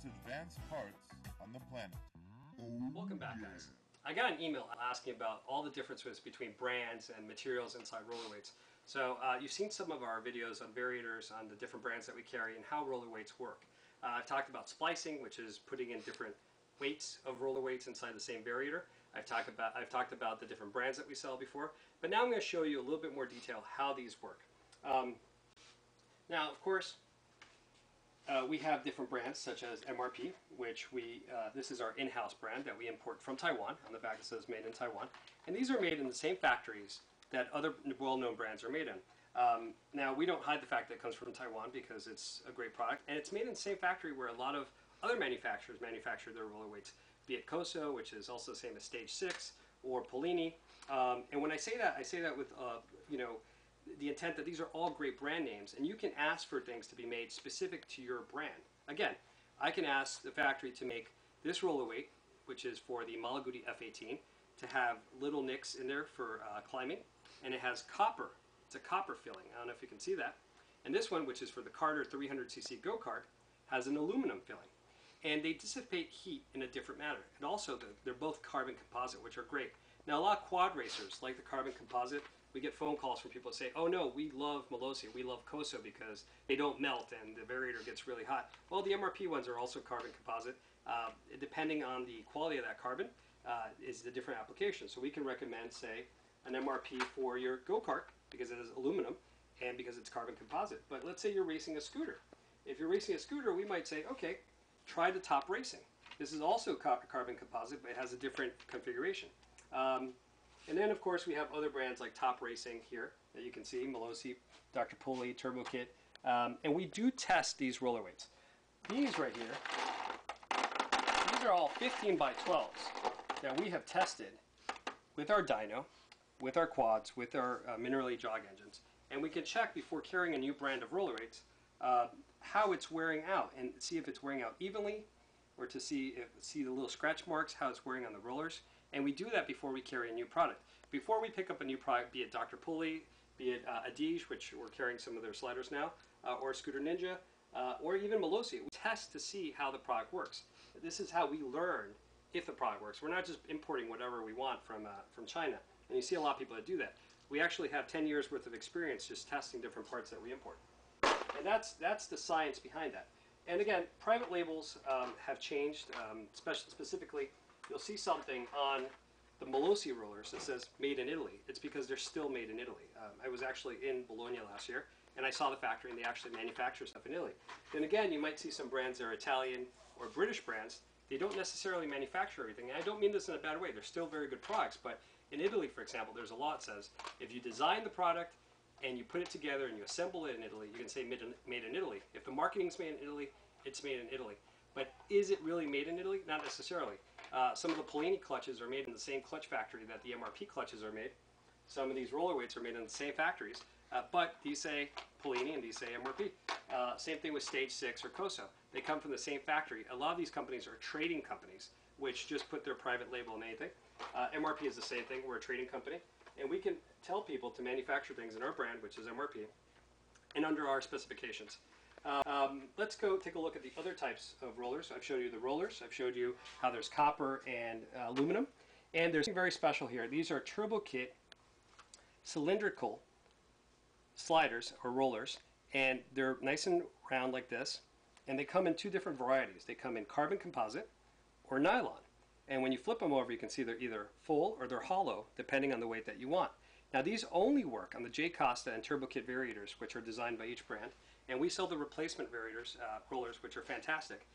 most advanced parts on the planet. Welcome back, guys. I got an email asking about all the differences between brands and materials inside roller weights. So you've seen some of our videos on variators, on the different brands that we carry and how roller weights work. I've talked about splicing, which is putting in different weights of roller weights inside the same variator. I've talked about the different brands that we sell before, but now I'm going to show you a little bit more detail how these work. Now, of course, we have different brands such as MRP, which this is our in-house brand that we import from Taiwan. On the back it says made in Taiwan. And these are made in the same factories that other well-known brands are made in. Now, we don't hide the fact that it comes from Taiwan because it's a great product, and it's made in the same factory where a lot of other manufacturers manufacture their roller weights, be it Koso, which is also the same as Stage 6, or Polini. And when I say that with the intent that these are all great brand names, and you can ask for things to be made specific to your brand. Again, I can ask the factory to make this roller weight, which is for the Malaguti F18, to have little nicks in there for climbing, and it has copper. It's a copper filling. I don't know if you can see that. And this one, which is for the Carter 300cc go-kart, has an aluminum filling. And they dissipate heat in a different manner. And also, they're both carbon composite, which are great. Now, a lot of quad racers like the carbon composite. We get phone calls from people that say, oh no, we love Malossi, we love Koso because they don't melt and the variator gets really hot. Well, the MRP ones are also carbon composite. Depending on the quality of that carbon is the different application. So we can recommend, say, an MRP for your go-kart because it is aluminum and because it's carbon composite. But let's say you're racing a scooter. If you're racing a scooter, we might say, okay, try the Top Racing. This is also carbon composite, but it has a different configuration. And then, of course, we have other brands like Top Racing here that you can see, Malossi, Dr. Pulley, Turbo Kit. And we do test these roller weights. These right here, these are all 15 by 12s that we have tested with our dyno, with our quads, with our minerally jog engines. And we can check before carrying a new brand of roller weights how it's wearing out and see if it's wearing out evenly, or to see the little scratch marks, how it's wearing on the rollers. And we do that before we carry a new product. Before we pick up a new product, be it Dr. Pulley, be it Adige, which we're carrying some of their sliders now, or Scooter Ninja, or even Malossi, we test to see how the product works. This is how we learn if the product works. We're not just importing whatever we want from China. And you see a lot of people that do that. We actually have 10 years worth of experience just testing different parts that we import. And that's the science behind that. And again, private labels have changed, specifically. You'll see something on the Malossi rollers that says made in Italy. It's because they're still made in Italy. I was actually in Bologna last year and I saw the factory and they actually manufacture stuff in Italy. Then again, you might see some brands that are Italian or British brands. They don't necessarily manufacture everything. And I don't mean this in a bad way. They're still very good products. But in Italy, for example, there's a law that says if you design the product and you put it together and you assemble it in Italy, you can say made in Italy. If the marketing's made in Italy, it's made in Italy. But is it really made in Italy? Not necessarily. Some of the Polini clutches are made in the same clutch factory that the MRP clutches are made. Some of these roller weights are made in the same factories, but these say Polini and these say MRP. Same thing with Stage 6 or Koso. They come from the same factory. A lot of these companies are trading companies, which just put their private label on anything. MRP is the same thing. We're a trading company. And we can tell people to manufacture things in our brand, which is MRP, and under our specifications. Let's go take a look at the other types of rollers. I've showed you the rollers. I've showed you how there's copper and aluminum. And there's something very special here. These are Turbo Kit cylindrical sliders or rollers. And they're nice and round like this. And they come in two different varieties. They come in carbon composite or nylon. And when you flip them over, you can see they're either full or they're hollow, depending on the weight that you want. Now, these only work on the J Costa and Turbo Kit variators, which are designed by each brand. And we sell the replacement variators, rollers, which are fantastic.